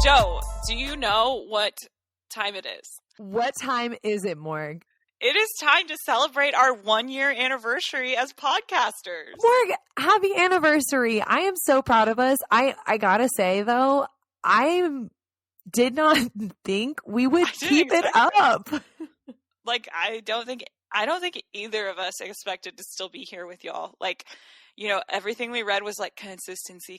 Joe, do you know what time it is? What time is it, Morg? It is time to celebrate our 1-year anniversary as podcasters. Morg, happy anniversary. I am so proud of us. I gotta say, though, I did not think we would keep it up. Like, I don't think either of us expected to still be here with y'all. Like, you know, everything we read was like consistency.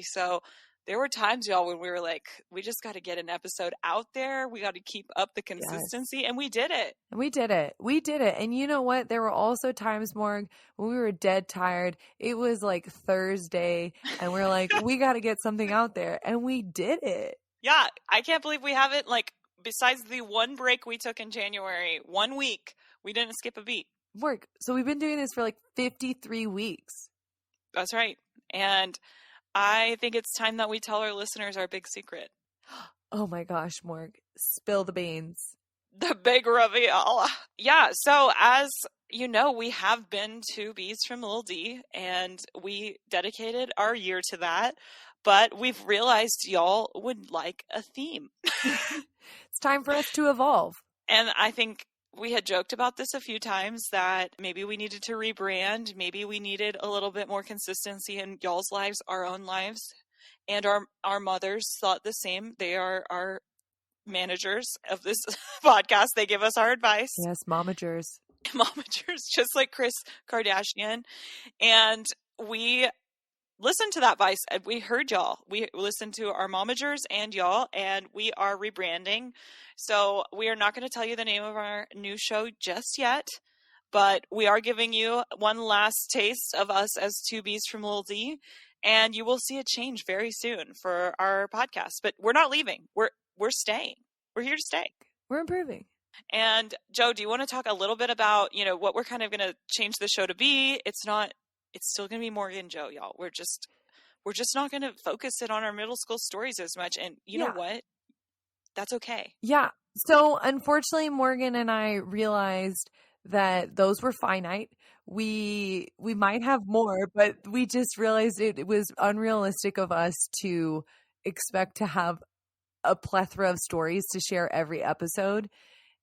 So there were times, y'all, when we were like, we just got to get an episode out there. We got to keep up the consistency. Yes. And we did it. We did it. And you know what? There were also times, Morg, when we were dead tired. It was like Thursday and we're like, we got to get something out there. And we did it. Yeah. I can't believe we haven't, like, besides the one break we took in January, 1 week, we didn't skip a beat. Morg, so we've been doing this for like 53 weeks. That's right. And I think it's time that we tell our listeners our big secret. Oh my gosh, Morg. Spill the beans. The big reveal. Yeah, so as you know, we have been 2 B's from Lil D, and we dedicated our year to that. But we've realized y'all would like a theme. It's time for us to evolve. And I think we had joked about this a few times that maybe we needed to rebrand. Maybe we needed a little bit more consistency in y'all's lives, our own lives. And our mothers thought the same. They are our managers of this podcast. They give us our advice. Yes, momagers. Momagers, just like Kris Kardashian. And we listened to that advice, and we heard y'all. We listened to our momagers and y'all, and we are rebranding. So we are not going to tell you the name of our new show just yet, but we are giving you one last taste of us as 2 B's from Lil D, and you will see a change very soon for our podcast. But we're not leaving. We're staying. We're here to stay. We're improving. And Joe, do you want to talk a little bit about, you know, what we're kind of going to change the show to be? It's still going to be Morgan Joe, y'all. We're just not going to focus it on our middle school stories as much. And you know what? That's okay. Yeah. So unfortunately, Morgan and I realized that those were finite. We might have more, but we just realized it was unrealistic of us to expect to have a plethora of stories to share every episode.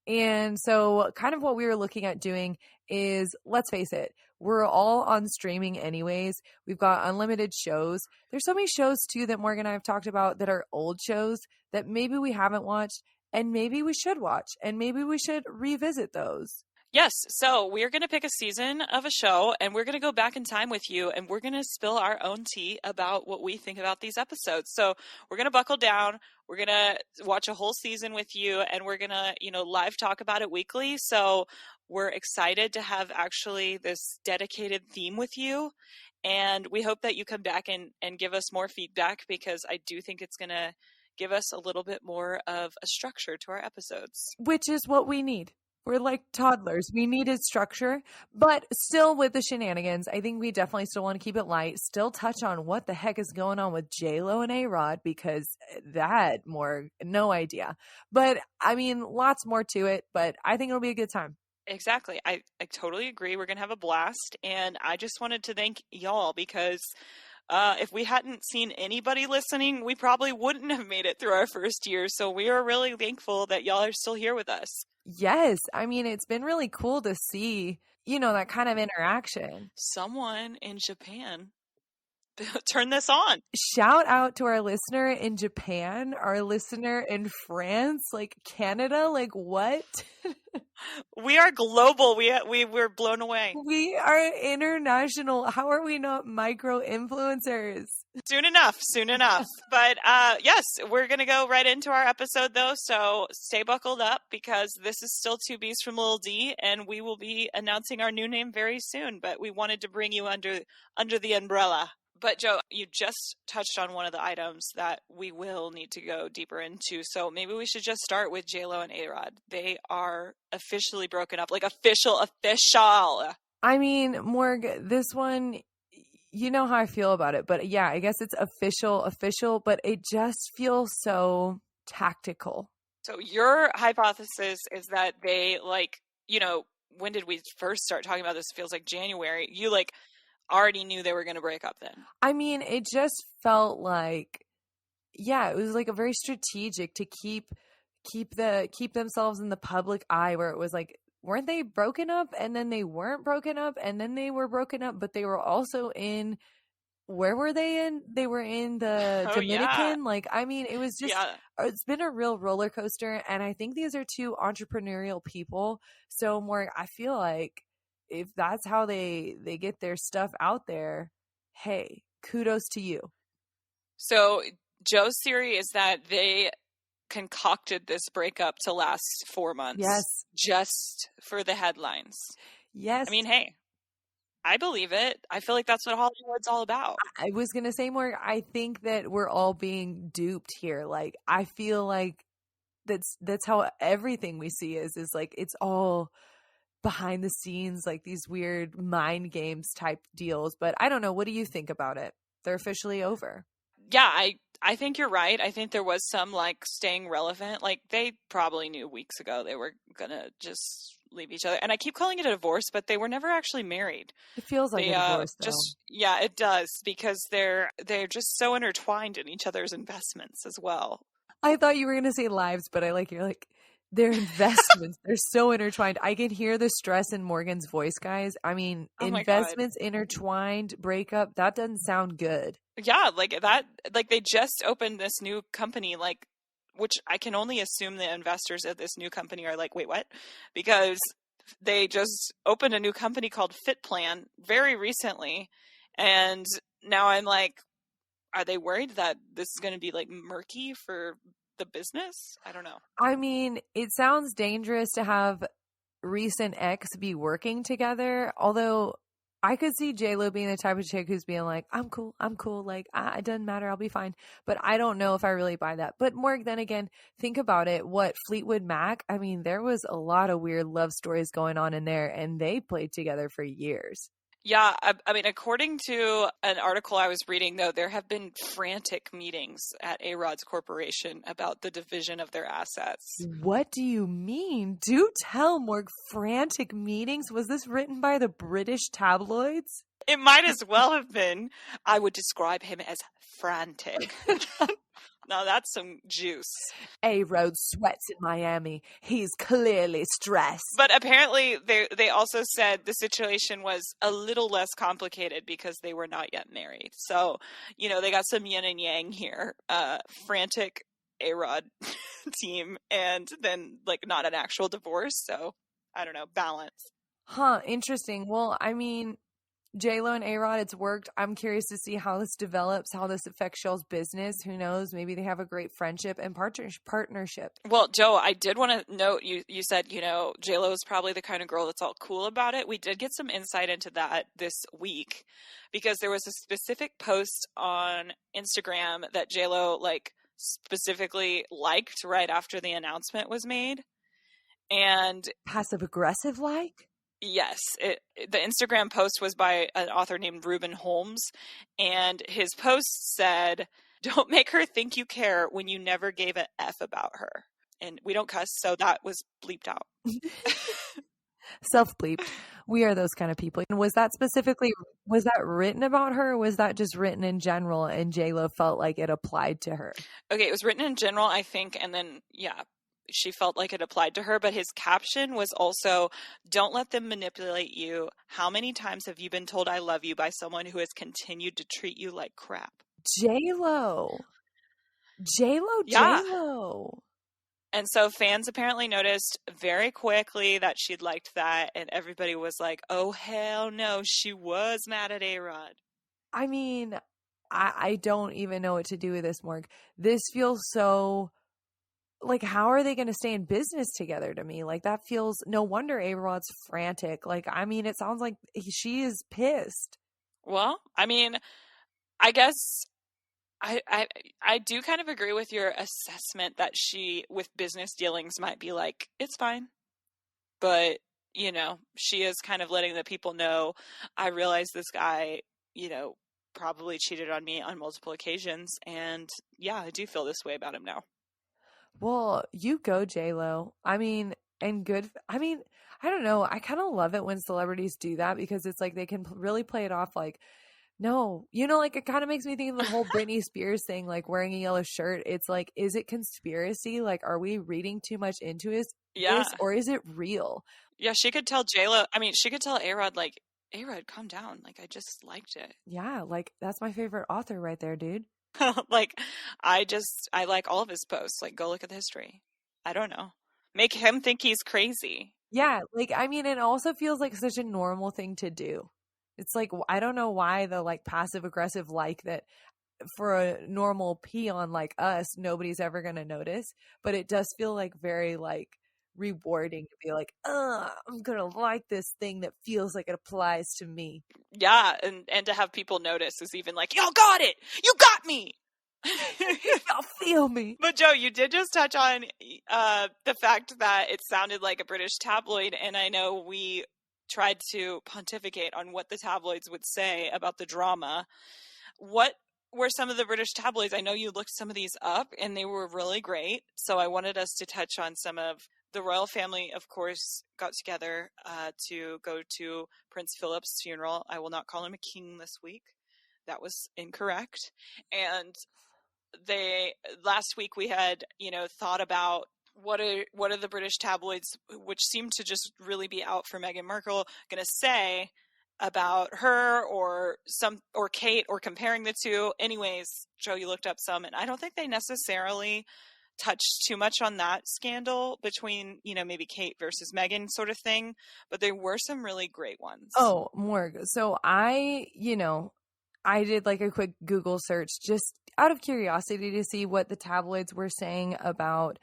And so kind of what we were looking at doing is, let's face it, we're all on streaming anyways. We've got unlimited shows. There's so many shows too that Morgan and I have talked about that are old shows that maybe we haven't watched and maybe we should watch and maybe we should revisit those. Yes. So we're going to pick a season of a show and we're going to go back in time with you and we're going to spill our own tea about what we think about these episodes. So we're going to buckle down. We're going to watch a whole season with you and we're going to, you know, live talk about it weekly. So we're excited to have actually this dedicated theme with you. And we hope that you come back and give us more feedback because I do think it's going to give us a little bit more of a structure to our episodes. Which is what we need. We're like toddlers. We needed structure, but still with the shenanigans, I think we definitely still want to keep it light, still touch on what the heck is going on with J-Lo and Arod because that more, no idea. But I mean, lots more to it, but I think it'll be a good time. Exactly. I totally agree. We're going to have a blast. And I just wanted to thank y'all because if we hadn't seen anybody listening, we probably wouldn't have made it through our first year. So we are really thankful that y'all are still here with us. Yes. I mean, it's been really cool to see, you know, that kind of interaction. Someone in Japan turn this on. Shout out to our listener in Japan, our listener in France, like Canada, like what? We are global. We're blown away. We are international. How are we not micro influencers? Soon enough. But yes, we're going to go right into our episode though. So stay buckled up because this is still 2 B's from Lil D and we will be announcing our new name very soon. But we wanted to bring you under the umbrella. But Joe, you just touched on one of the items that we will need to go deeper into. So maybe we should just start with J-Lo and Arod. They are officially broken up, like official. I mean, Morg, this one, you know how I feel about it. But yeah, I guess it's official, but it just feels so tactical. So your hypothesis is that they like, you know, when did we first start talking about this? It feels like January. You like already knew they were going to break up then. I mean, it just felt like, yeah, it was like a very strategic to keep themselves in the public eye, where it was like, weren't they broken up and then they weren't broken up and then they were broken up, but they were also in, where were they in? They were in the Oh yeah. Dominican. Like, I mean, it was just, Yeah. it's been a real roller coaster. And I think these are two entrepreneurial people. So more, I feel like if that's how they get their stuff out there, hey, kudos to you. So Joe's theory is that they concocted this breakup to last 4 months. Yes. Just for the headlines. Yes. I mean, hey, I believe it. I feel like that's what Hollywood's all about. I was going to say more, I think that we're all being duped here. Like, I feel like that's how everything we see is like, it's all behind the scenes, like these weird mind games type deals. But I don't know. What do you think about it? They're officially over. Yeah, I think you're right. I think there was some like staying relevant. Like they probably knew weeks ago they were gonna just leave each other. And I keep calling it a divorce, but they were never actually married. It feels like They a divorce, though. just yeah, it does, because they're just so intertwined in each other's investments as well. I thought you were going to say lives, but I like, you're like, their investments. They're so intertwined. I can hear the stress in Morgan's voice, guys. I mean, Oh my God. investments, intertwined, breakup. That doesn't sound good. Yeah, like that, like they just opened this new company, like, which I can only assume the investors of this new company are like, wait, what? Because they just opened a new company called Fit Plan very recently. And now I'm like, are they worried that this is going to be like murky for the business? I don't know. I mean, it sounds dangerous to have recent ex be working together, although I could see J-Lo being the type of chick who's being like, I'm cool, like, it doesn't matter, I'll be fine. But I don't know if I really buy that. But Morg, then again, think about it. What, Fleetwood Mac? I mean, there was a lot of weird love stories going on in there, and they played together for years. Yeah, I mean, according to an article I was reading, though, there have been frantic meetings at Arod's corporation about the division of their assets. What do you mean? Do tell, Morg. Frantic meetings? Was this written by the British tabloids? It might as well have been. I would describe him as frantic. Now that's some juice. Arod sweats in Miami. He's clearly stressed. But apparently they also said the situation was a little less complicated because they were not yet married. So, you know, they got some yin and yang here. Frantic Arod team, and then like not an actual divorce. So I don't know, balance. Huh, interesting. Well, I mean, J-Lo and A-Rod, it's worked. I'm curious to see how this develops, how this affects Shell's business. Who knows? Maybe they have a great friendship and partnership. Well, Joe, I did want to note, you said, you know, J-Lo is probably the kind of girl that's all cool about it. We did get some insight into that this week, because there was a specific post on Instagram that J-Lo like specifically liked right after the announcement was made. And passive aggressive like? Yes, the Instagram post was by an author named Reuben Holmes, and his post said, "Don't make her think you care when you never gave a F about her." And we don't cuss, so that was bleeped out. Self-bleeped. We are those kind of people. And was that written about her, or was that just written in general and J-Lo felt like it applied to her? Okay, it was written in general, I think, and then, yeah, she felt like it applied to her, but his caption was also, "Don't let them manipulate you. How many times have you been told I love you by someone who has continued to treat you like crap?" J-Lo. Yeah. J-Lo. And so fans apparently noticed very quickly that she'd liked that, and everybody was like, oh, hell no, she was mad at A-Rod. I mean, I don't even know what to do with this, Morg. This feels so... like, how are they going to stay in business together to me? Like, that feels, no wonder A-Rod's frantic. Like, I mean, it sounds like she is pissed. Well, I mean, I guess I do kind of agree with your assessment that she, with business dealings, might be like, it's fine. But, you know, she is kind of letting the people know, I realize this guy, you know, probably cheated on me on multiple occasions. And yeah, I do feel this way about him now. Well, you go, J-Lo. I mean, and good. I mean, I don't know. I kind of love it when celebrities do that, because it's like they can really play it off like, No, like it kind of makes me think of the whole Britney Spears thing, like wearing a yellow shirt. It's like, is it conspiracy? Like, are we reading too much into this, or is it real? Yeah, she could tell J-Lo, I mean, she could tell Arod, like, Arod, calm down. Like, I just liked it. Yeah, like that's my favorite author right there, dude. Like, I like all of his posts. Like, go look at the history. I don't know. Make him think he's crazy. Yeah, like, I mean, it also feels like such a normal thing to do. It's like, I don't know why the like passive aggressive like that for a normal peon like us, nobody's ever going to notice, but it does feel like very like rewarding to be like, I'm going to like this thing that feels like it applies to me. Yeah, and to have people notice is even like, y'all got it! You got me! Y'all feel me. But Joe, you did just touch on the fact that it sounded like a British tabloid, and I know we tried to pontificate on what the tabloids would say about the drama. What were some of the British tabloids? I know you looked some of these up, and they were really great, so I wanted us to touch on some of the royal family. Of course, got together to go to Prince Philip's funeral. I will not call him a king this week. That was incorrect. And last week we had, thought about what are the British tabloids, which seem to just really be out for Meghan Markle, going to say about her or Kate, or comparing the two. Anyways, Joe, you looked up some, and I don't think they necessarily touched too much on that scandal between, maybe Kate versus Meghan sort of thing, but there were some really great ones. Oh, Morg. So I did like a quick Google search just out of curiosity to see what the tabloids were saying about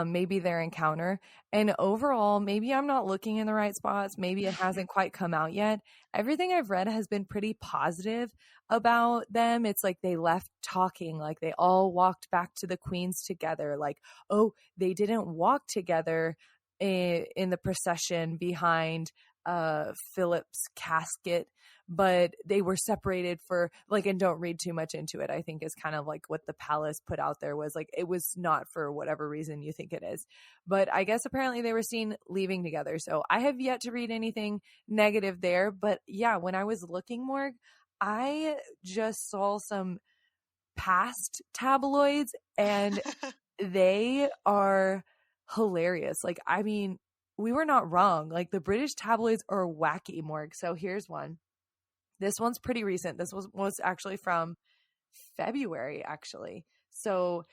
maybe their encounter. And overall, maybe I'm not looking in the right spots. Maybe it hasn't quite come out yet. Everything I've read has been pretty positive about them. It's like they left talking, like they all walked back to the Queen's together. Like, oh, they didn't walk together in the procession behind Philip's casket, but they were separated for like, and don't read too much into it, I think is kind of like what the palace put out there, was like it was not for whatever reason you think it is, but I guess apparently they were seen leaving together. So I have yet to read anything negative there, but yeah, when I was looking more, I just saw some past tabloids and they are hilarious. Like, I mean, we were not wrong. Like, the British tabloids are wacky, Morg. So here's one. This one's pretty recent. This was actually from February, actually. So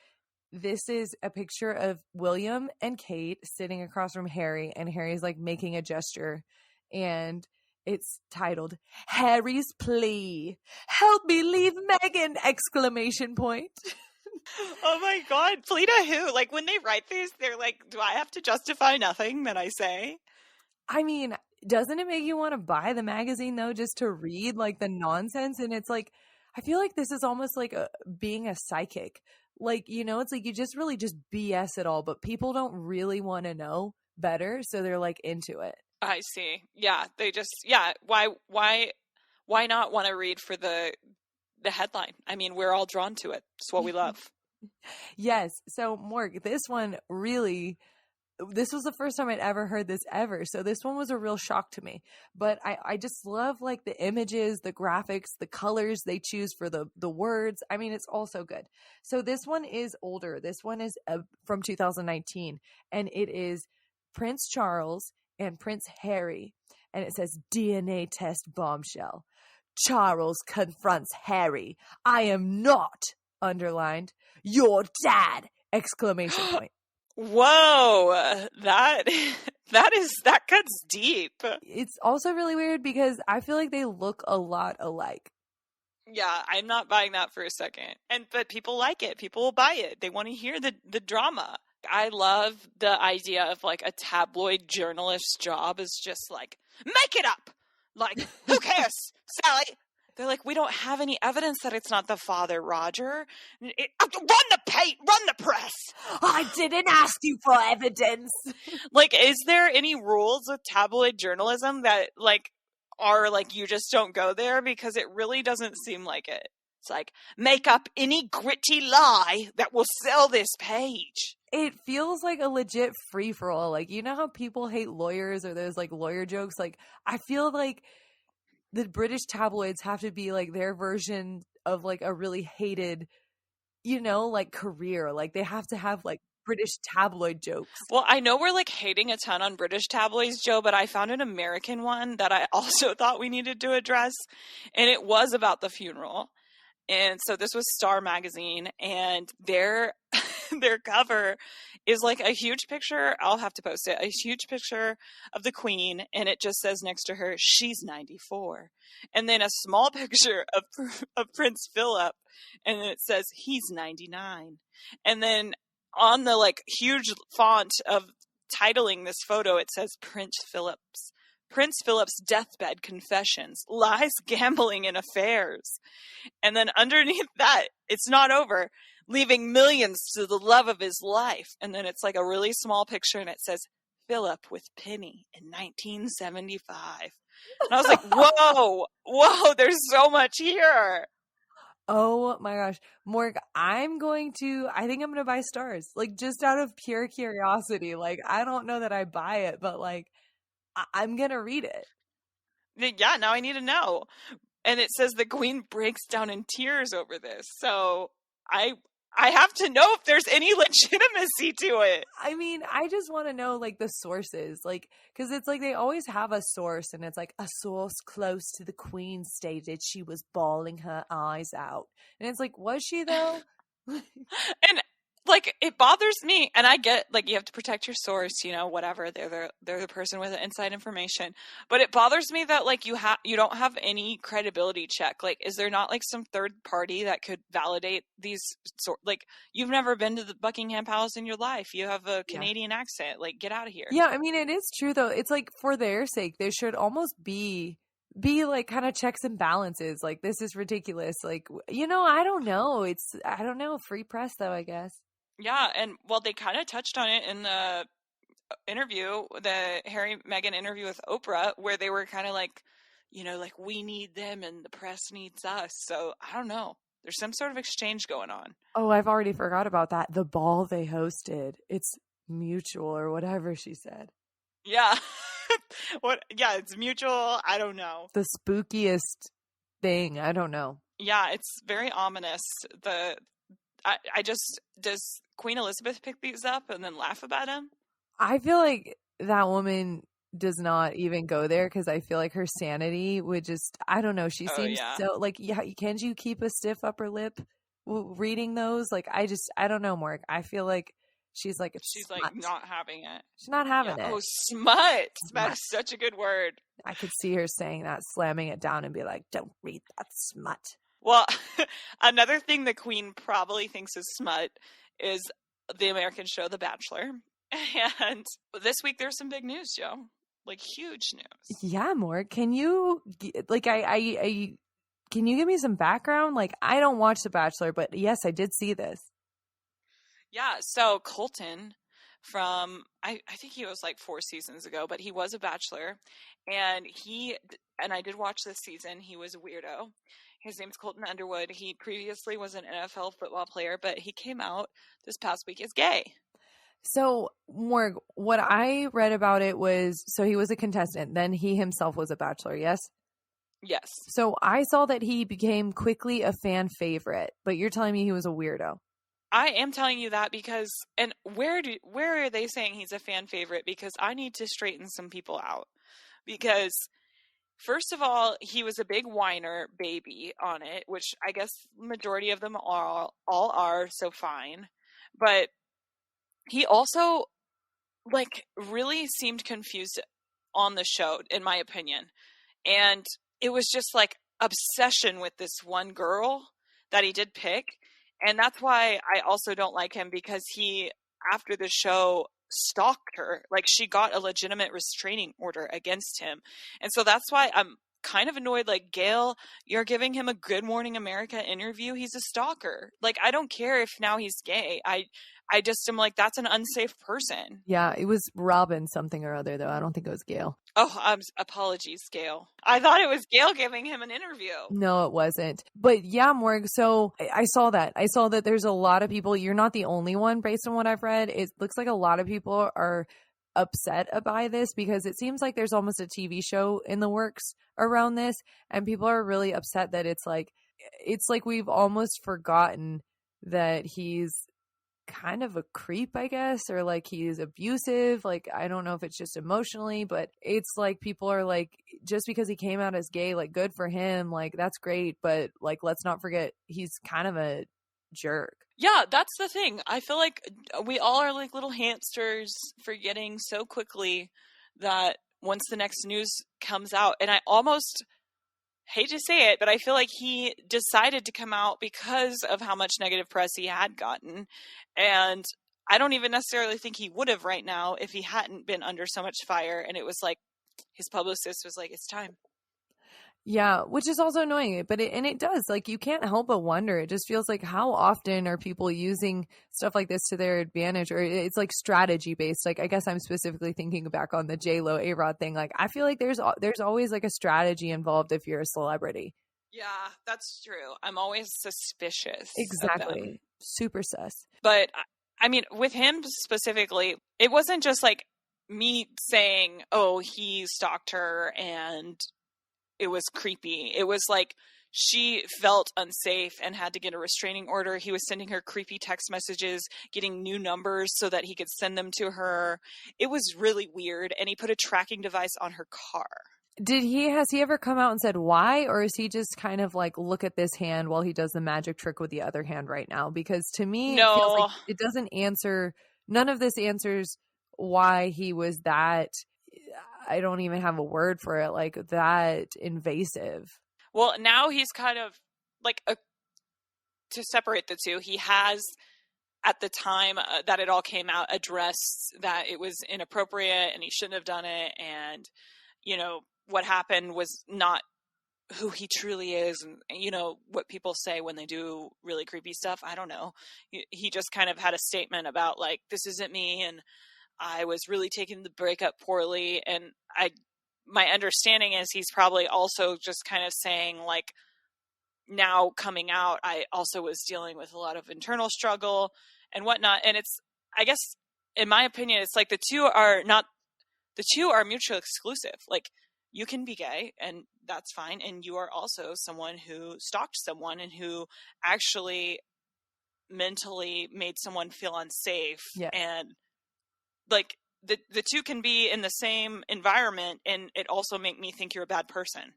this is a picture of William and Kate sitting across from Harry, and Harry's like making a gesture, and it's titled Harry's Plea. Help me leave Meghan! Exclamation point. Oh my God. Plea to who? Like, when they write these, they're like, do I have to justify nothing that I say? I mean, doesn't it make you want to buy the magazine though, just to read like the nonsense? And it's like, I feel like this is almost like being a psychic. Like, it's like you just really just BS it all, but people don't really want to know better, so they're like into it. I see. Yeah, they just, why not want to read for the headline? I mean, we're all drawn to it. It's what we love. Yes. So Morg, this was the first time I'd ever heard this ever. So this one was a real shock to me, but I just love like the images, the graphics, the colors they choose for the words. I mean, it's all so good. So this one is older. This one is from 2019, and it is Prince Charles and Prince Harry. And it says DNA test bombshell. Charles confronts Harry. I am not, underlined, your dad! Exclamation point. Whoa, that cuts deep. It's also really weird because I feel like they look a lot alike. Yeah, I'm not buying that for a second. But people like it. People will buy it. They want to hear the drama. I love the idea of like a tabloid journalist's job is just like, make it up. Like, who cares, Sally? They're like, we don't have any evidence that it's not the father, Roger. Run the press. I didn't ask you for evidence. Like, is there any rules with tabloid journalism that like are like you just don't go there? Because it really doesn't seem like it. It's like, make up any gritty lie that will sell this page. It feels like a legit free-for-all. Like, you know how people hate lawyers or there's like lawyer jokes? Like, I feel like the British tabloids have to be like their version of like a really hated, like career. Like they have to have like British tabloid jokes. Well, I know we're like hating a ton on British tabloids, Joe, but I found an American one that I also thought we needed to address, and it was about the funeral. And so this was Star Magazine, and their their cover is like a huge picture. I'll have to post it. A huge picture of the Queen, and it just says next to her, "She's 94." And then a small picture of Prince Philip, and then it says he's 99. And then on the like huge font of titling this photo, it says Prince Philip's deathbed confessions, lies, gambling, and affairs. And then underneath that, it's not over, leaving millions to the love of his life. And then it's like a really small picture, and it says Philip with Penny in 1975. And I was like, whoa, there's so much here. Oh my gosh. Morg, I think I'm going to buy Stars. Like just out of pure curiosity. Like I don't know that I buy it, but like I'm going to read it. Yeah, now I need to know. And it says the Queen breaks down in tears over this. So I have to know if there's any legitimacy to it. I mean, I just want to know like the sources, like, because it's like they always have a source, and it's like a source close to the Queen stated she was bawling her eyes out, and it's like, was she though? And like it bothers me, and I get like you have to protect your source, whatever, they're the person with the inside information, but it bothers me that like you don't have any credibility check. Like, is there not like some third party that could validate these like, you've never been to the Buckingham Palace in your life, you have a Canadian accent, like get out of here. Yeah, I mean, it is true though. It's like for their sake there should almost be like kind of checks and balances. Like, this is ridiculous. Like, I don't know, free press though, I guess. Yeah, and well, they kind of touched on it in the interview, the Harry Meghan interview with Oprah, where they were kind of like, like we need them and the press needs us. So I don't know. There's some sort of exchange going on. Oh, I've already forgot about that. The ball they hosted. It's mutual or whatever she said. Yeah. Yeah, it's mutual. I don't know. The spookiest thing. I don't know. Yeah, it's very ominous. Does Queen Elizabeth pick these up and then laugh about him? I feel like that woman does not even go there, because I feel like her sanity would just, I don't know. She seems so like, yeah, can you keep a stiff upper lip reading those? Like, I don't know, Morg. I feel like she's like not having it. She's not having it. Oh, smut. That's such a good word. I could see her saying that, slamming it down and be like, don't read that smut. Well, another thing the Queen probably thinks is smut is the American show The Bachelor. And this week there's some big news, Joe. Like, huge news. Yeah, Morg. Can you, like, can you give me some background? Like, I don't watch The Bachelor, but yes, I did see this. Yeah, so Colton from, I think he was like 4 seasons ago, but he was a Bachelor. And I did watch this season. He was a weirdo. His name's Colton Underwood. He previously was an NFL football player, but he came out this past week as gay. So, Morg, what I read about it was, so he was a contestant, then he himself was a Bachelor, yes? Yes. So I saw that he became quickly a fan favorite, but you're telling me he was a weirdo. I am telling you that because, and where are they saying he's a fan favorite? Because I need to straighten some people out. Because first of all, he was a big whiner baby on it, which I guess majority of them all are, so fine. But he also, like, really seemed confused on the show, in my opinion. And it was just, like, obsession with this one girl that he did pick. And that's why I also don't like him, because he, after the show, stalked her. Like, she got a legitimate restraining order against him. And so that's why I'm kind of annoyed. Like, Gail, you're giving him a Good Morning America interview. He's a stalker. Like, I don't care if now he's gay. I just am like, that's an unsafe person. Yeah, it was Robin something or other, though. I don't think it was Gail. Oh, apologies, Gail. I thought it was Gail giving him an interview. No, it wasn't. But yeah, Morg, so I saw that. I saw that there's a lot of people. You're not the only one based on what I've read. It looks like a lot of people are upset by this because it seems like there's almost a TV show in the works around this, and people are really upset that it's like we've almost forgotten that he's kind of a creep, I guess, or like he's abusive. Like, I don't know if it's just emotionally, but it's like people are like, just because he came out as gay, like, good for him, like, that's great, but like, let's not forget he's kind of a jerk. Yeah, that's the thing. I feel like we all are like little hamsters forgetting so quickly that once the next news comes out, and I almost hate to say it, but I feel like he decided to come out because of how much negative press he had gotten. And I don't even necessarily think he would have right now if he hadn't been under so much fire. And it was like his publicist was like, it's time. Yeah, which is also annoying, but it does, like, you can't help but wonder. It just feels like, how often are people using stuff like this to their advantage, or it's like strategy based? Like, I guess I'm specifically thinking back on the J-Lo Arod thing. Like, I feel like there's always like a strategy involved if you're a celebrity. Yeah, that's true. I'm always suspicious. Exactly. Super sus. But I mean, with him specifically, it wasn't just like me saying, oh, he stalked her and it was creepy. It was like she felt unsafe and had to get a restraining order. He was sending her creepy text messages, getting new numbers so that he could send them to her. It was really weird. And he put a tracking device on her car. Has he ever come out and said why, or is he just kind of like, look at this hand while he does the magic trick with the other hand right now? Because to me, No. It feels like it doesn't answer, none of this answers why he was that, I don't even have a word for it, like, that invasive. Well, now he's kind of like, to separate the two, he has, at the time that it all came out, addressed that it was inappropriate and he shouldn't have done it. And, you know, what happened was not who he truly is. And, you know, what people say when they do really creepy stuff, I don't know. He just kind of had a statement about, like, this isn't me, and I was really taking the breakup poorly. And my understanding is he's probably also just kind of saying, like, now coming out, I also was dealing with a lot of internal struggle and whatnot. And it's, I guess, in my opinion, it's like the two are mutually exclusive. Like, you can be gay and that's fine. And you are also someone who stalked someone and who actually mentally made someone feel unsafe. Yeah. And like the two can be in the same environment and it also make me think you're a bad person.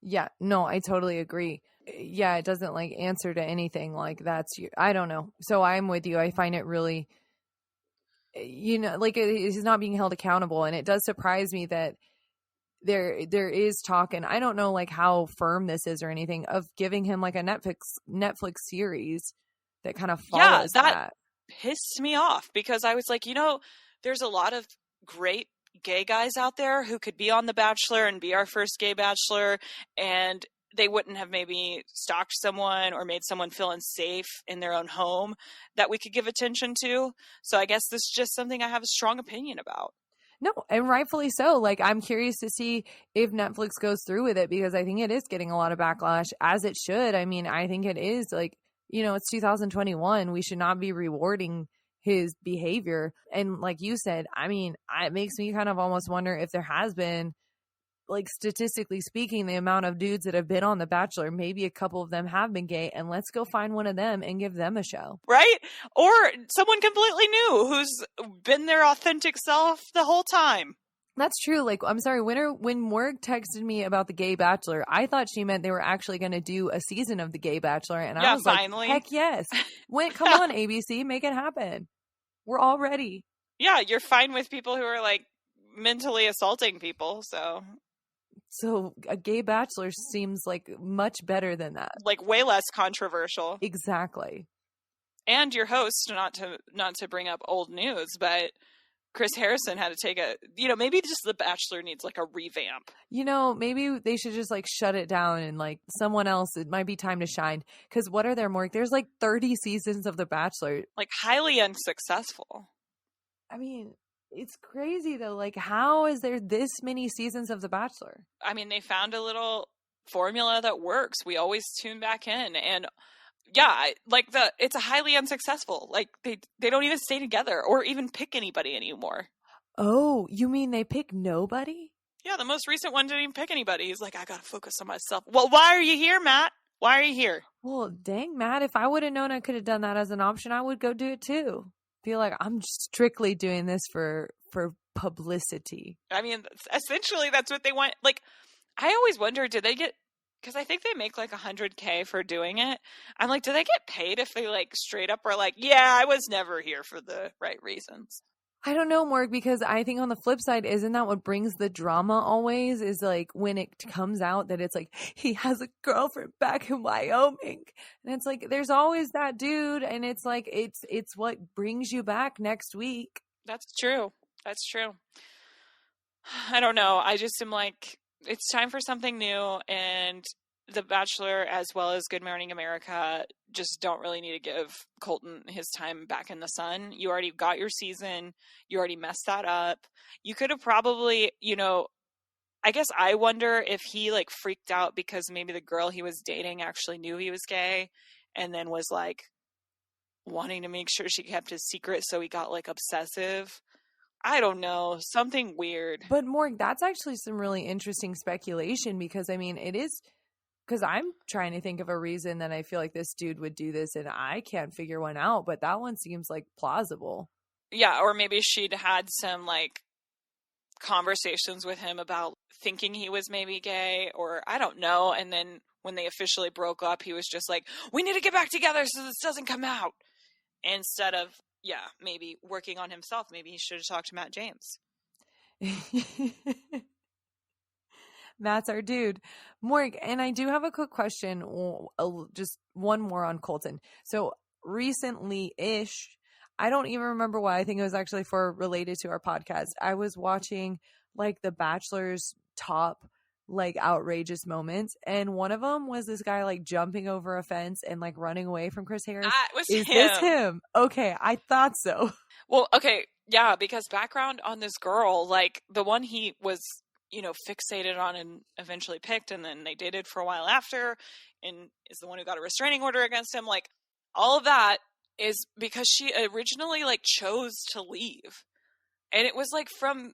Yeah, no, I totally agree. Yeah, it doesn't like answer to anything. Like, I don't know. So I'm with you. I find it really, you know, like, he's not being held accountable. And it does surprise me that there is talk, and I don't know like how firm this is or anything, of giving him like a Netflix series that kind of follows that. Pissed me off because I was like, you know, there's a lot of great gay guys out there who could be on The Bachelor and be our first gay bachelor, and they wouldn't have maybe stalked someone or made someone feel unsafe in their own home that we could give attention to. So I guess this is just something I have a strong opinion about. No, and rightfully so. Like, I'm curious to see if Netflix goes through with it, because I think it is getting a lot of backlash, as it should. I mean, I think it is, like, you know, it's 2021. We should not be rewarding his behavior. And like you said, I mean, it makes me kind of almost wonder if there has been, like, statistically speaking, the amount of dudes that have been on The Bachelor, maybe a couple of them have been gay, and let's go find one of them and give them a show. Right? Or someone completely new who's been their authentic self the whole time. That's true. Like, I'm sorry, when Morg texted me about the Gay Bachelor, I thought she meant they were actually going to do a season of the Gay Bachelor, and I was finally. like, heck yes. Come on, ABC, make it happen. We're all ready. Yeah, you're fine with people who are like mentally assaulting people, So a Gay Bachelor seems like much better than that. Like, way less controversial. Exactly. And your host, not to bring up old news, but Chris Harrison had to take maybe just The Bachelor needs like a revamp. You know, maybe they should just like shut it down and like someone else, it might be time to shine. Because what are there more? There's like 30 seasons of The Bachelor. Like, highly unsuccessful. I mean, it's crazy though. Like, how is there this many seasons of The Bachelor? I mean, they found a little formula that works. We always tune back in, and yeah, it's a highly unsuccessful. Like, they don't even stay together or even pick anybody anymore. Oh, you mean they pick nobody? Yeah, the most recent one didn't even pick anybody. He's like, I gotta focus on myself. Well, why are you here, Matt? Why are you here? Well, dang, Matt, if I would have known I could have done that as an option, I would go do it too. Feel like I'm strictly doing this for publicity. I mean, essentially, that's what they want. Like, I always wonder, did they get, because I think they make like $100K for doing it. I'm like, do they get paid if they like straight up are like, yeah, I was never here for the right reasons? I don't know, Morg, because I think on the flip side, isn't that what brings the drama always? Is like when it comes out that it's like, he has a girlfriend back in Wyoming. And it's like, there's always that dude. And it's like, it's what brings you back next week. That's true. That's true. I don't know. I just am like, it's time for something new. And The Bachelor, as well as Good Morning America, just don't really need to give Colton his time back in the sun. You already got your season. You already messed that up. You could have probably, I guess I wonder if he like freaked out because maybe the girl he was dating actually knew he was gay and then was like wanting to make sure she kept his secret. So he got like obsessive. I don't know. Something weird. But Morg, that's actually some really interesting speculation because I mean, it is. Because I'm trying to think of a reason that I feel like this dude would do this and I can't figure one out, but that one seems like plausible. Yeah, or maybe she'd had some like conversations with him about thinking he was maybe gay, or I don't know. And then when they officially broke up, he was just like, we need to get back together so this doesn't come out. Instead of, maybe working on himself. Maybe he should have talked to Matt James. Matt's our dude. Morg, and I do have a quick question, just one more on Colton. So recently-ish, I don't even remember why. I think it was actually related to our podcast. I was watching like The Bachelor's top like outrageous moments, and one of them was this guy like jumping over a fence and like running away from Chris Harris. Is this him? Okay, I thought so. Well, okay, yeah, because background on this girl, like the one he was fixated on and eventually picked, and then they dated for a while after, and is the one who got a restraining order against him. Like, all of that is because she originally, like, chose to leave. And it was, like, from,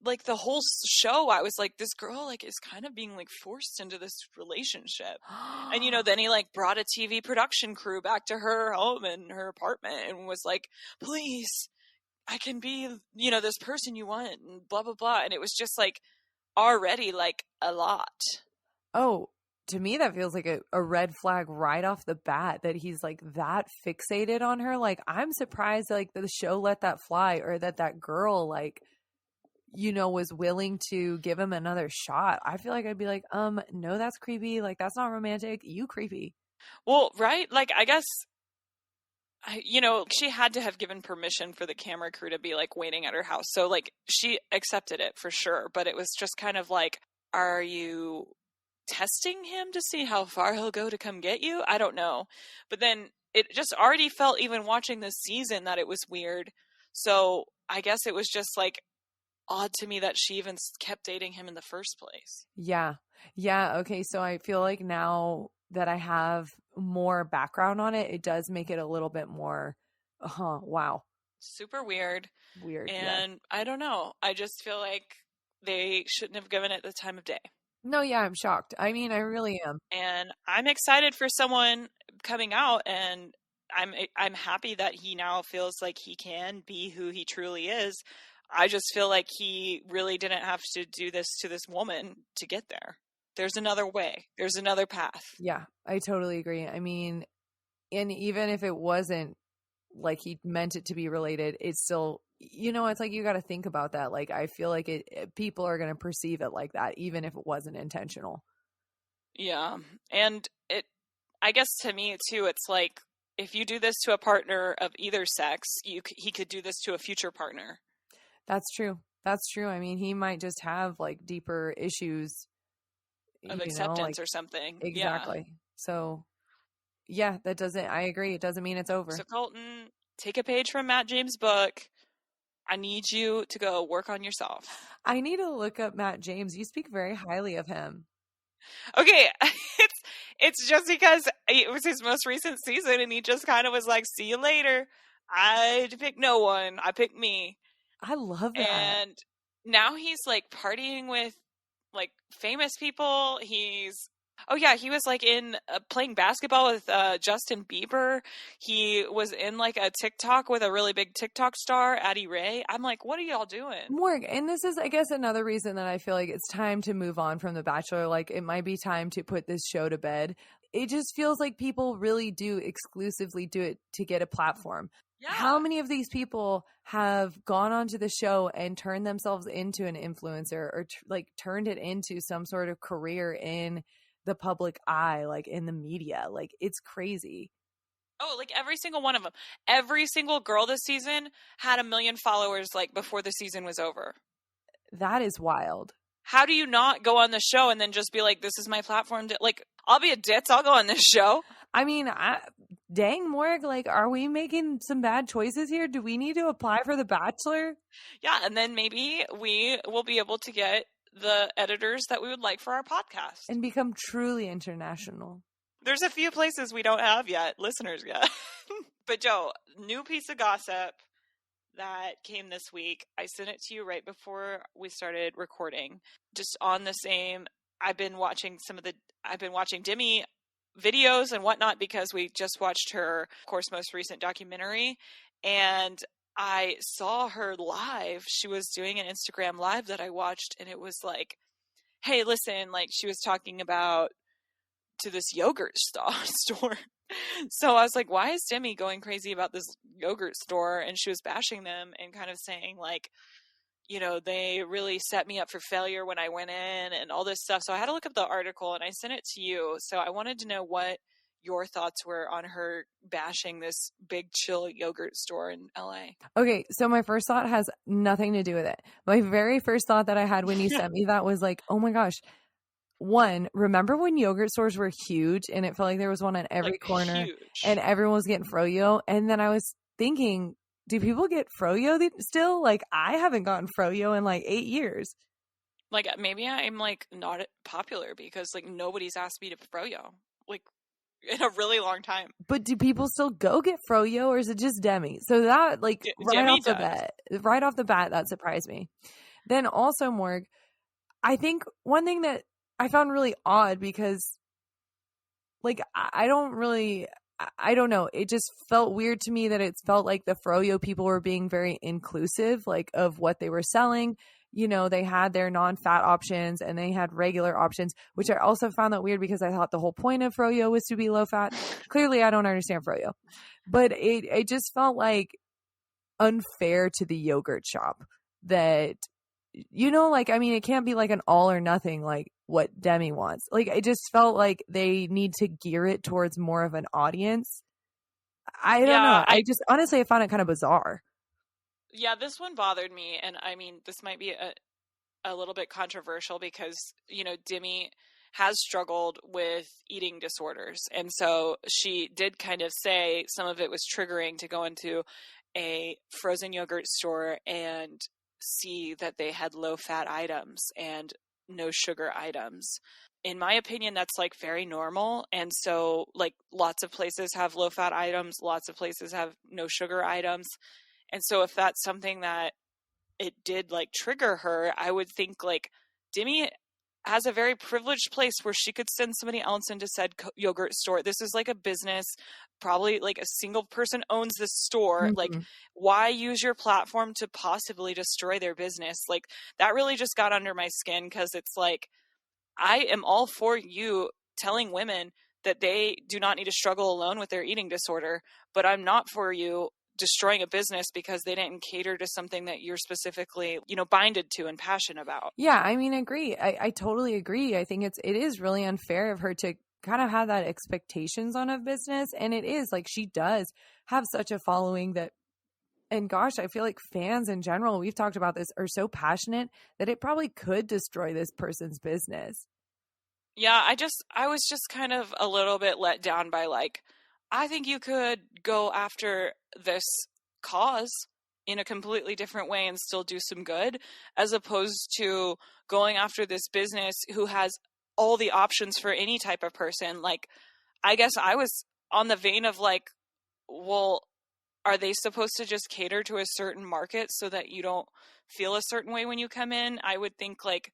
like, the whole show, I was like, this girl, like, is kind of being, like, forced into this relationship. And, then he, like, brought a TV production crew back to her home and her apartment and was like, please, I can be, this person you want, and blah, blah, blah. And it was just, like, already like a lot. Oh, to me that feels like a red flag right off the bat that he's like that fixated on her. Like, I'm surprised like the show let that fly, or that girl like was willing to give him another shot. I feel like I'd be like, no, that's creepy. Like, that's not romantic. You creepy. Well, right? Like, I guess she had to have given permission for the camera crew to be like waiting at her house. So like she accepted it for sure. But it was just kind of like, are you testing him to see how far he'll go to come get you? I don't know. But then it just already felt, even watching this season, that it was weird. So I guess it was just like odd to me that she even kept dating him in the first place. Yeah. Okay. So I feel like now that I have more background on it, it does make it a little bit more, wow. Super weird. And yeah. I don't know. I just feel like they shouldn't have given it the time of day. No, yeah, I'm shocked. I mean, I really am. And I'm excited for someone coming out, and I'm happy that he now feels like he can be who he truly is. I just feel like he really didn't have to do this to this woman to get there. There's another way. There's another path. Yeah, I totally agree. I mean, and even if it wasn't like he meant it to be related, it's still, it's like you got to think about that. Like, I feel like people are going to perceive it like that, even if it wasn't intentional. Yeah. And I guess to me too, it's like, if you do this to a partner of either sex, he could do this to a future partner. That's true. I mean, he might just have like deeper issues of acceptance or something. Exactly. Yeah. So yeah, I agree. It doesn't mean it's over. So Colton, take a page from Matt James' book. I need you to go work on yourself. I need to look up Matt James. You speak very highly of him. Okay. It's just because it was his most recent season and he just kind of was like, see you later. I picked no one. I picked me. I love that. And now he's like partying with like famous people. Oh yeah, he was like in playing basketball with Justin Bieber. He was in like a TikTok with a really big TikTok star, Addie Ray. I'm like, what are y'all doing? Morg, and this is, I guess, another reason that I feel like it's time to move on from The Bachelor. Like, it might be time to put this show to bed. It just feels like people really do exclusively do it to get a platform. Yeah. How many of these people have gone onto the show and turned themselves into an influencer or like turned it into some sort of career in the public eye, like in the media? Like, it's crazy. Oh, like every single one of them. Every single girl this season had 1 million followers like before the season was over. That is wild. How do you not go on the show and then just be like, this is my platform? Like, I'll be a ditz. I'll go on this show. I mean, dang, Morg, like, are we making some bad choices here? Do we need to apply for The Bachelor? Yeah, and then maybe we will be able to get the editors that we would like for our podcast. And become truly international. There's a few places we don't have yet, listeners yet. But Joe, new piece of gossip that came this week. I sent it to you right before we started recording. Just on the same, I've been watching Demi videos and whatnot because we just watched her, of course, most recent documentary. And I saw her live. She was doing an Instagram live that I watched, and it was like, hey, listen, like she was talking about to this yogurt store. So I was like, why is Demi going crazy about this yogurt store? And she was bashing them and kind of saying like, you know, they really set me up for failure when I went in and all this stuff. So I had to look up the article and I sent it to you. So I wanted to know what your thoughts were on her bashing this big chill yogurt store in LA. Okay, so my first thought has nothing to do with it. My very first thought that I had when you sent me that was like, oh my gosh. One, remember when yogurt stores were huge and it felt like there was one on every corner and everyone was getting froyo? And then I was thinking, do people get froyo still? Like, I haven't gotten froyo in like 8 years. Like, maybe I'm like not popular because like nobody's asked me to froyo like in a really long time. But do people still go get froyo, or is it just Demi? So that like right off the bat, that surprised me. Then also, Morg, I think one thing that I found really odd because like I don't know. It just felt weird to me that it felt like the froyo people were being very inclusive, like of what they were selling. You know, they had their non-fat options and they had regular options, which I also found that weird because I thought the whole point of froyo was to be low fat. Clearly, I don't understand froyo, but it just felt like unfair to the yogurt shop that, you know, like, I mean, it can't be like an all or nothing, like what Demi wants. Like, it just felt like they need to gear it towards more of an audience. I don't know. I just, honestly, I found it kind of bizarre. Yeah, this one bothered me. And I mean, this might be a little bit controversial because, you know, Demi has struggled with eating disorders. And so she did kind of say some of it was triggering to go into a frozen yogurt store and see that they had low fat items and no sugar items. In my opinion, that's like very normal. And so like lots of places have low fat items, lots of places have no sugar items. And so if that's something that it did like trigger her, I would think like Demi has a very privileged place where she could send somebody else into said yogurt store. This is like a business, probably like a single person owns this store. Mm-hmm. Like, why use your platform to possibly destroy their business? Like, that really just got under my skin because it's like, I am all for you telling women that they do not need to struggle alone with their eating disorder, but I'm not for you destroying a business because they didn't cater to something that you're specifically, you know, binded to and passionate about. Yeah, I mean, I agree. I totally agree. I think it is really unfair of her to kind of have that expectations on a business. And it is like, she does have such a following that, and gosh, I feel like fans in general, we've talked about this, are so passionate that it probably could destroy this person's business. Yeah, I was just kind of a little bit let down by like, I think you could go after this cause in a completely different way and still do some good, as opposed to going after this business who has all the options for any type of person. Like, I guess I was on the vein of like, well, are they supposed to just cater to a certain market so that you don't feel a certain way when you come in? I would think like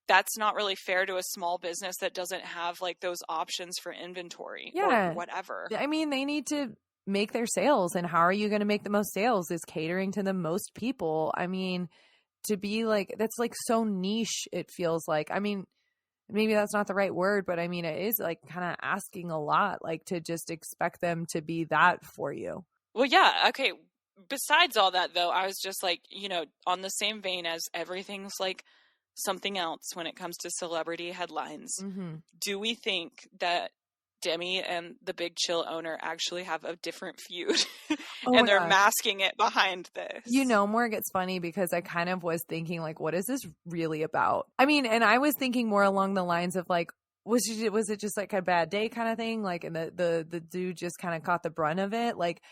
that's not really fair to a small business that doesn't have like those options for inventory or whatever. I mean, they need to make their sales, and how are you going to make the most sales is catering to the most people. I mean, to be like, that's like so niche, it feels like. I mean, maybe that's not the right word, but I mean, it is like kind of asking a lot, like to just expect them to be that for you. Well, yeah. Okay. Besides all that, though, I was just like, on the same vein as everything's like something else when it comes to celebrity headlines. Mm-hmm. Do we think that Demi and the Big Chill owner actually have a different feud and they're masking it behind this? Morg, it's funny because I kind of was thinking like, what is this really about? I mean, and I was thinking more along the lines of like, was it just like a bad day kind of thing? Like, and the dude just kind of caught the brunt of it. Like,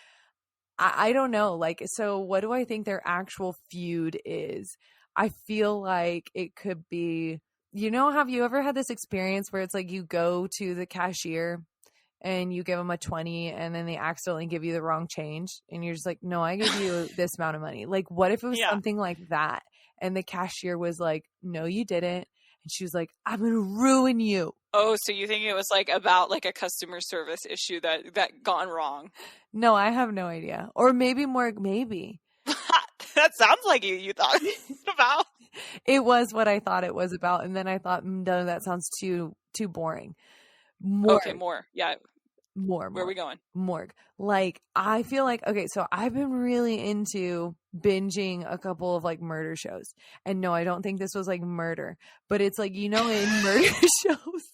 I don't know. Like, so what do I think their actual feud is? I feel like it could be, have you ever had this experience where it's like you go to the cashier and you give them a 20 and then they accidentally give you the wrong change and you're just like, no, I gave you this amount of money. Like, what if it was something like that? And the cashier was like, no, you didn't. And she was like, I'm going to ruin you. Oh, so you think it was like about like a customer service issue that gone wrong? No, I have no idea. Or maybe more, maybe. That sounds like you thought about. It was what I thought it was about. And then I thought, no, that sounds too boring. Okay, more. Yeah. More. Where are we going? Morgue. Like, I feel like, okay, so I've been really into binging a couple of like murder shows. And no, I don't think this was like murder, but it's like, in murder shows,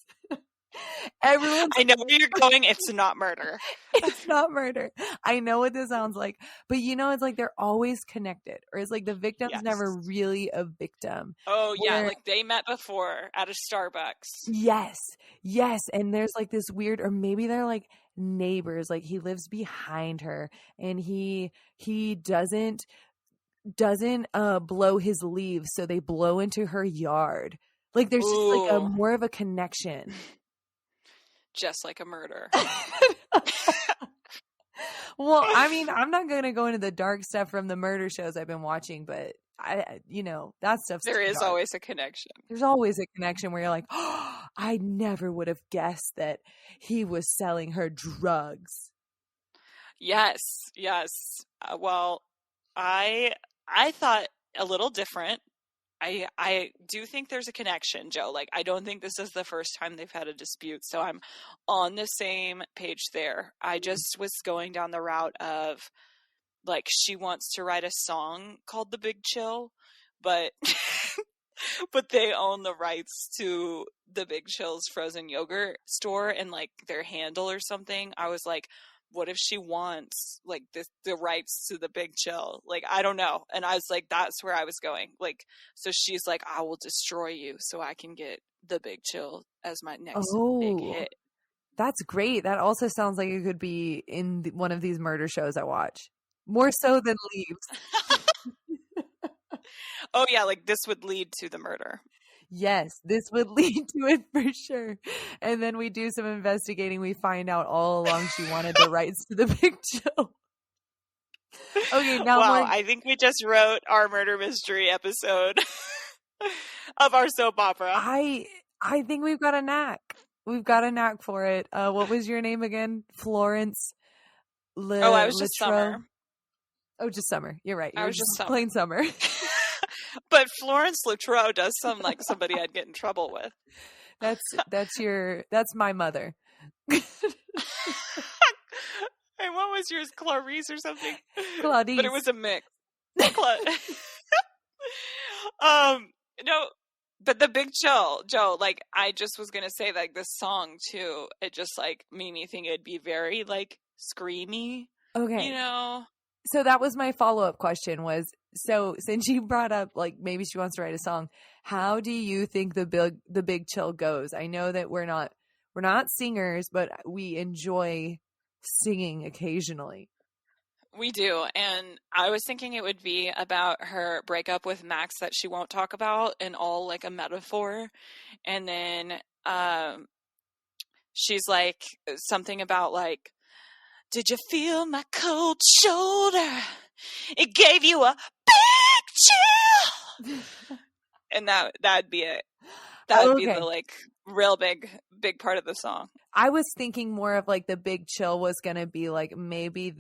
I know where you're going. It's not murder. It's not murder. I know what this sounds like, but it's like they're always connected, or it's like the victim's never really a victim. Oh yeah, like they met before at a Starbucks. Yes, and there's like this weird, or maybe they're like neighbors. Like he lives behind her, and he doesn't blow his leaves, so they blow into her yard. Like there's just like a more of a connection. Just like a murder. Well, I mean, I'm not going to go into the dark stuff from the murder shows I've been watching, but that stuff's there is dark. Always a connection. There's always a connection where you're like, oh, I never would have guessed that he was selling her drugs. Yes. Well, I thought a little different. I do think there's a connection, Joe. Like, I don't think this is the first time they've had a dispute. So I'm on the same page there. I just was going down the route of, like, she wants to write a song called The Big Chill, but but they own the rights to the Big Chill's frozen yogurt store and, like, their handle or something. I was like, what if she wants like the rights to the Big Chill? Like, I don't know. And I was like, that's where I was going. Like, so she's like, I will destroy you so I can get the Big Chill as my next big hit. That's great. That also sounds like it could be in one of these murder shows I watch. More so than Leaves. Oh yeah, like this would lead to the murder. Yes, this would lead to it for sure. And then we do some investigating. We find out all along she wanted the rights to the Big Chill. Okay, now I think we just wrote our murder mystery episode of our soap opera. I think we've got a knack. We've got a knack for it. What was your name again? Florence. I was just Summer. Oh, just Summer. You're right. I was just plain Summer. But Florence Luttrell does sound like somebody I'd get in trouble with. That's my mother. And what was yours? Clarice or something? Claudice. But it was a mix. No, but the Big Chill, Joe, like, I just was going to say, like, this song, too, it just, like, made me think it'd be very, like, screamy. Okay. So that was my follow-up question was, so since you brought up, like, maybe she wants to write a song, how do you think the Big Chill goes? I know that we're not singers, but we enjoy singing occasionally. We do. And I was thinking it would be about her breakup with Max that she won't talk about, and all like a metaphor. And then she's like something about like Did you feel my cold shoulder? It gave you a big chill. And that'd be it. That would be the like real big part of the song. I was thinking more of like the big chill was going to be like maybe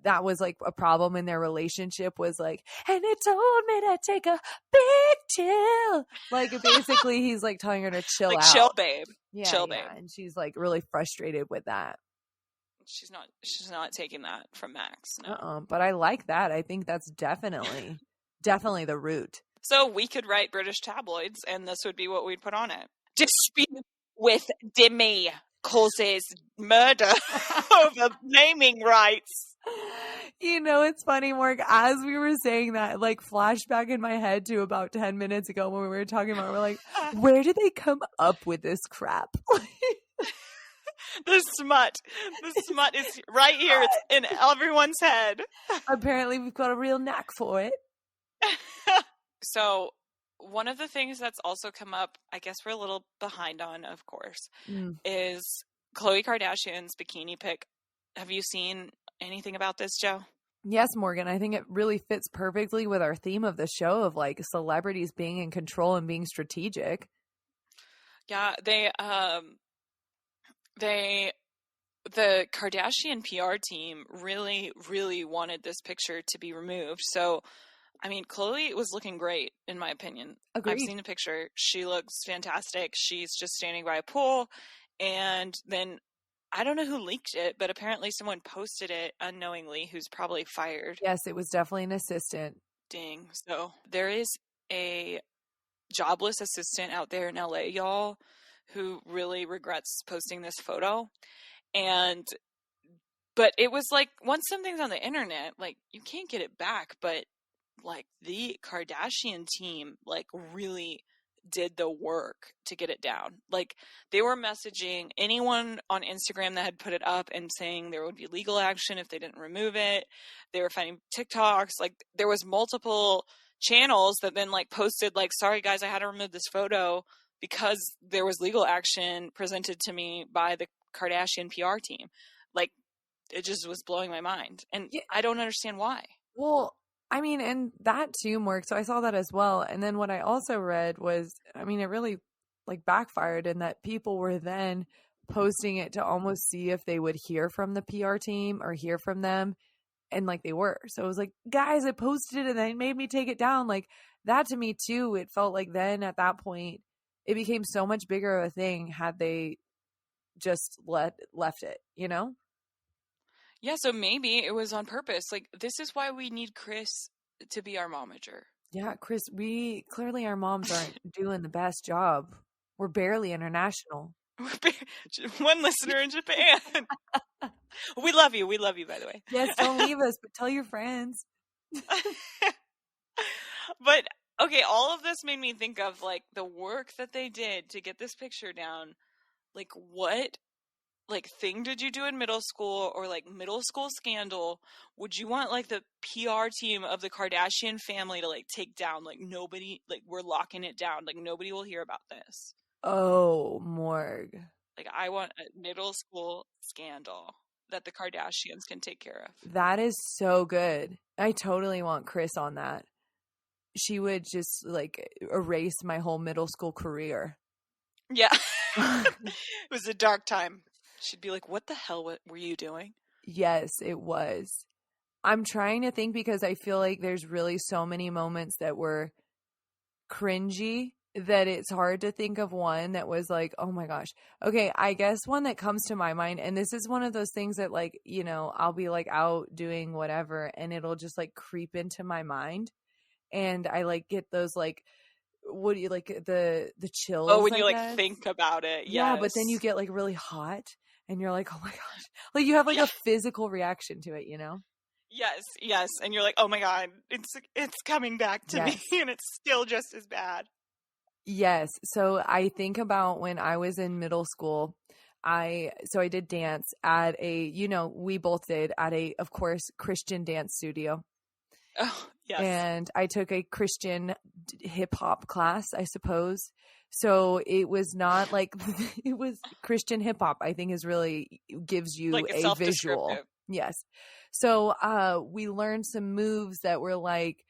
that was like a problem in their relationship was like, and it told me to take a big chill. Like basically he's like telling her to chill like, out. Chill babe. Yeah, chill babe. And she's like really frustrated with that. She's not taking that from Max. No. But I like that. I think that's definitely the root. So we could write British tabloids and this would be what we'd put on it. Dispute with Demi causes murder over naming rights. You know, it's funny, Mark, as we were saying that, like flashback in my head to about 10 minutes ago when we were talking about, we're like, where did they come up with this crap? The smut is right here. It's in everyone's head. Apparently we've got a real knack for it. So one of the things that's also come up, I guess we're a little behind on, of course, is Khloe Kardashian's bikini pic. Have you seen anything about this, Joe? Yes, Morgan. I think it really fits perfectly with our theme of the show of like celebrities being in control and being strategic. Yeah, the Kardashian PR team really, really wanted this picture to be removed. So, I mean, Khloe was looking great, in my opinion. Agreed. I've seen the picture. She looks fantastic. She's just standing by a pool. And then, I don't know who leaked it, but apparently someone posted it unknowingly who's probably fired. Yes, it was definitely an assistant. Ding. So, there is a jobless assistant out there in LA, y'all, who really regrets posting this photo. But it was like, once something's on the internet, like, you can't get it back, but like the Kardashian team like really did the work to get it down. Like they were messaging anyone on Instagram that had put it up and saying there would be legal action if they didn't remove it. They were finding TikToks. Like there was multiple channels that then like posted like, sorry guys, I had to remove this photo because there was legal action presented to me by the Kardashian PR team. Like it just was blowing my mind. And yeah. I don't understand why. Well, I mean, and that too, Mark. So I saw that as well. And then what I also read was, I mean, it really like backfired in that people were then posting it to almost see if they would hear from the PR team or hear from them. And like they were. So it was like, guys, I posted it and they made me take it down. Like that to me too, it felt like then at that point, it became so much bigger of a thing had they just left it, you know? Yeah, so maybe it was on purpose. Like, this is why we need Kris to be our momager. Yeah, Kris, clearly our moms aren't doing the best job. We're barely international. One listener in Japan. We love you. We love you, by the way. Yes, don't leave us, but tell your friends. But, okay, all of this made me think of, like, the work that they did to get this picture down. Like, what like thing did you do in middle school or like middle school scandal would you want like the PR team of the Kardashian family to like take down? Like nobody, like we're locking it down, like nobody will hear about this. Oh, Morg. Like I want a middle school scandal that the Kardashians can take care of. That is so good. I totally want Kris on that. She would just like erase my whole middle school career. Yeah. It was a dark time. She'd be like, what the hell were you doing? Yes, it was. I'm trying to think because I feel like there's really so many moments that were cringy that it's hard to think of one that was like, oh my gosh. Okay, I guess one that comes to my mind, and this is one of those things that like, you know, I'll be like out doing whatever and it'll just like creep into my mind. And I like get those like, what do you like the chills? Oh, when you like think about it. Yes. Yeah, but then you get like really hot and you're like, oh my gosh. Like you have like a physical reaction to it, you know? Yes. And you're like, oh my God, it's coming back to me and it's still just as bad. Yes. So I think about when I was in middle school, I did dance at a, you know, we both did at a, of course, Christian dance studio. Oh, yes. And I took a Christian hip hop class, I suppose. So it was not like it was Christian hip hop, I think really gives you like a visual. Yes. So we learned some moves that were like,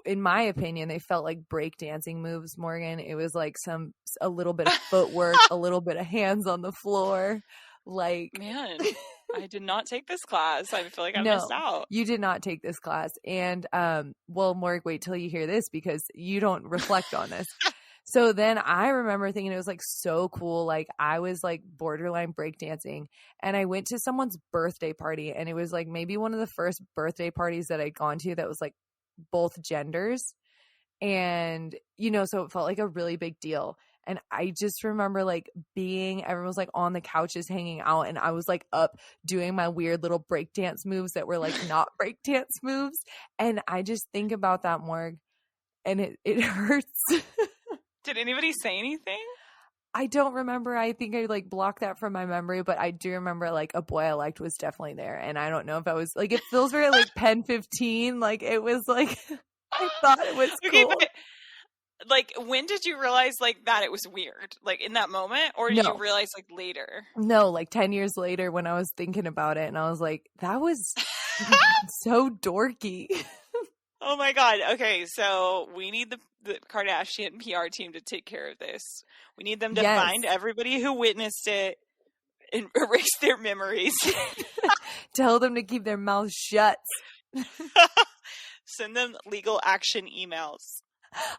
in my opinion, they felt like breakdancing moves, Morgan. It was like a little bit of footwork, a little bit of hands on the floor. Like, man, I did not take this class. I feel like I no, missed out. You did not take this class. And, well, Morg, wait till you hear this because you don't reflect on this. So then I remember thinking it was like so cool. Like I was like borderline breakdancing and I went to someone's birthday party and it was like maybe one of the first birthday parties that I'd gone to that was like both genders. And, so it felt like a really big deal. And I just remember like everyone was like on the couches hanging out and I was like up doing my weird little breakdance moves that were like not breakdance moves. And I just think about that, Morg, and it hurts. Did anybody say anything? I don't remember. I think I like blocked that from my memory, but I do remember like a boy I liked was definitely there. And I don't know if I was like, it feels very like Pen 15. Like it was like, I thought it was cool. But like, when did you realize like that it was weird? Like in that moment, or did you realize like later? No, like 10 years later when I was thinking about it and I was like, that was so dorky. Oh my God. Okay. So we need the Kardashian PR team to take care of this. We need them to find everybody who witnessed it and erase their memories. Tell them to keep their mouths shut. Send them legal action emails.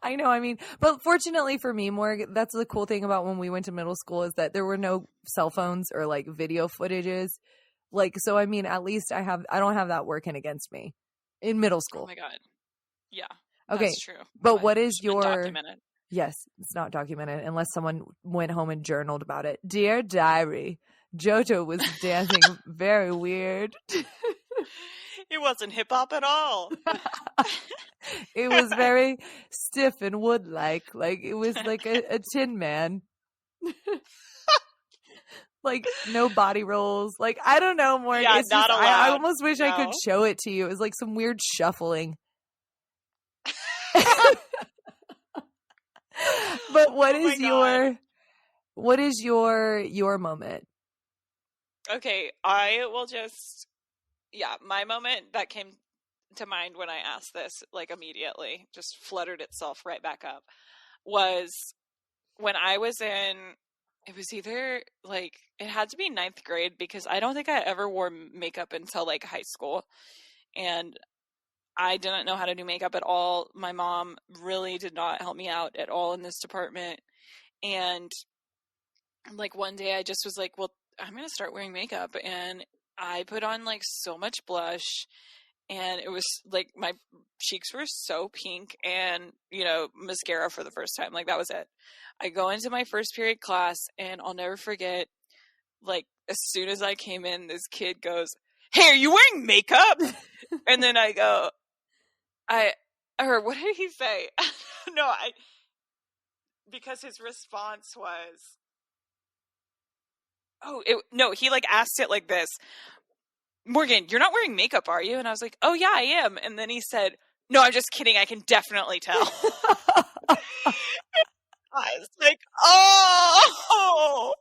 I know. I mean, but fortunately for me, Morgan, that's the cool thing about when we went to middle school is that there were no cell phones or like video footages. Like, so I mean, at least I don't have that working against me in middle school. Oh my God. Yeah. Okay. That's true. But what is your documented? Yes, it's not documented unless someone went home and journaled about it. Dear Diary, JoJo was dancing very weird. It wasn't hip hop at all. It was very stiff and wood-like. Like it was like a Tin Man. Like no body rolls. Like I don't know, more. Yeah, it's not just, allowed. I almost wish I could show it to you. It was like some weird shuffling. But what is your moment? Okay, I will just my moment that came to mind when I asked this, like immediately, just fluttered itself right back up, was when I was it was either like, it had to be 9th grade because I don't think I ever wore makeup until like high school. And I didn't know how to do makeup at all. My mom really did not help me out at all in this department. And like one day I just was like, well, I'm going to start wearing makeup. And I put on like so much blush and it was like my cheeks were so pink and, mascara for the first time. Like that was it. I go into my first period class and I'll never forget, like as soon as I came in, this kid goes, "Hey, are you wearing makeup?" And then I go, or what did he say? Because his response was, he like asked it like this: "Morgan, you're not wearing makeup, are you?" And I was like, "Oh yeah, I am." And then he said, "No, I'm just kidding. I can definitely tell." I was like, "Oh."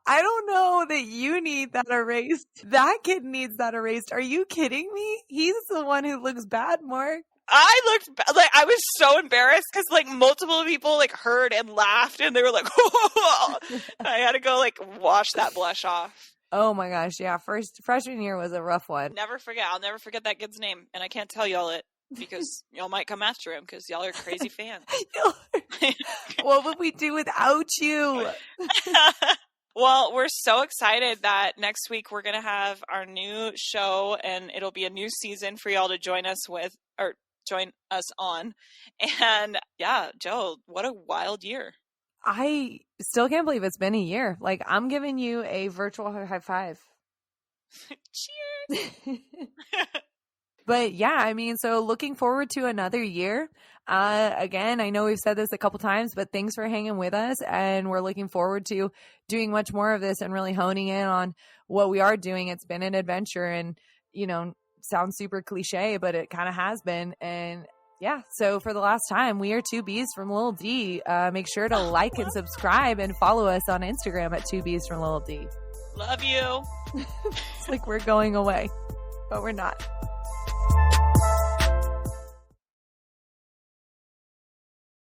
I don't know that you need that erased. That kid needs that erased. Are you kidding me? He's the one who looks bad, Mark. I looked like I was so embarrassed because like multiple people like heard and laughed and they were like, "Whoa." I had to go like wash that blush off. Oh my gosh, yeah. Freshman year was a rough one. I'll never forget that kid's name, and I can't tell y'all it because y'all might come after him because y'all are crazy fans. What would we do without you? Well, we're so excited that next week we're going to have our new show and it'll be a new season for y'all to join us on. And yeah, Joe, what a wild year. I still can't believe it's been a year. Like, I'm giving you a virtual high five. Cheers. But yeah, I mean, so looking forward to another year. Again, I know we've said this a couple times, but thanks for hanging with us. And we're looking forward to doing much more of this and really honing in on what we are doing. It's been an adventure and, sounds super cliche, but it kind of has been. And yeah, so for the last time, we are 2Bs from Lil D. Make sure to like and subscribe and follow us on Instagram at 2Bs from Lil D. Love you. It's like we're going away, but we're not.